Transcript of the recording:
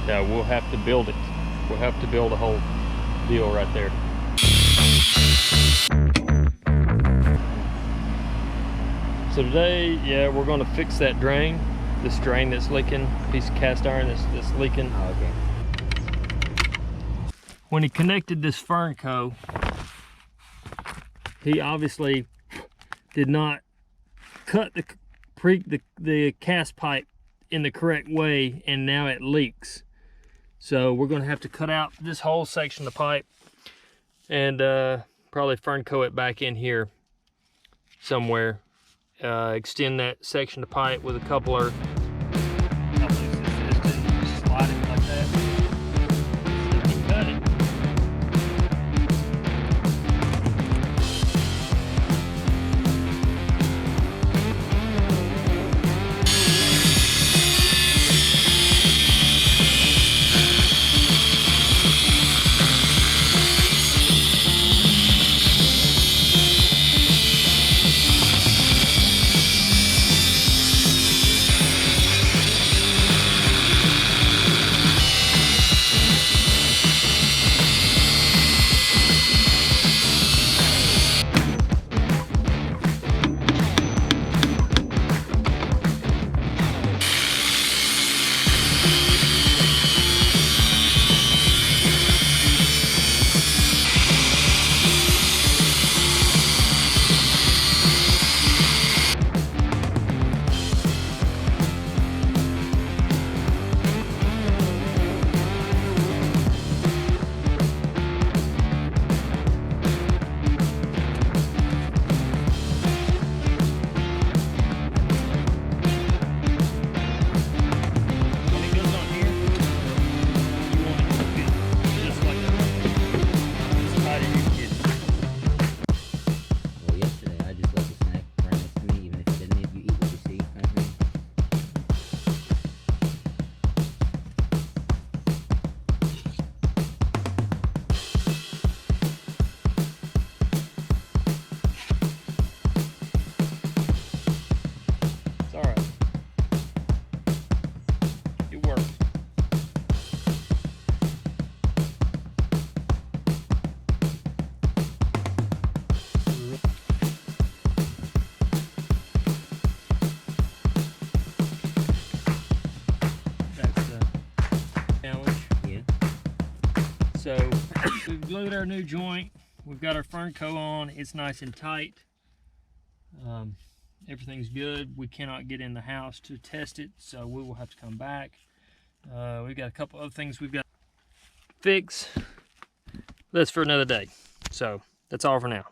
Now we'll have to build it. We'll have to build a whole deal right there. So today, yeah, we're going to fix that drain. This drain that's leaking, piece of cast iron that's leaking. Oh, okay. When he connected this fern co, he obviously did not cut the cast pipe in the correct way, and now it leaks. So we're going to have to cut out this whole section of pipe and probably fern co it back in here somewhere. Extend that section of pipe with a coupler. Slide it like that. Cut it. So we've glued our new joint. We've got our fern co on. It's nice and tight. Everything's good. We cannot get in the house to test it, so we will have to come back. We've got a couple other things we've got to fix. That's for another day. So that's all for now.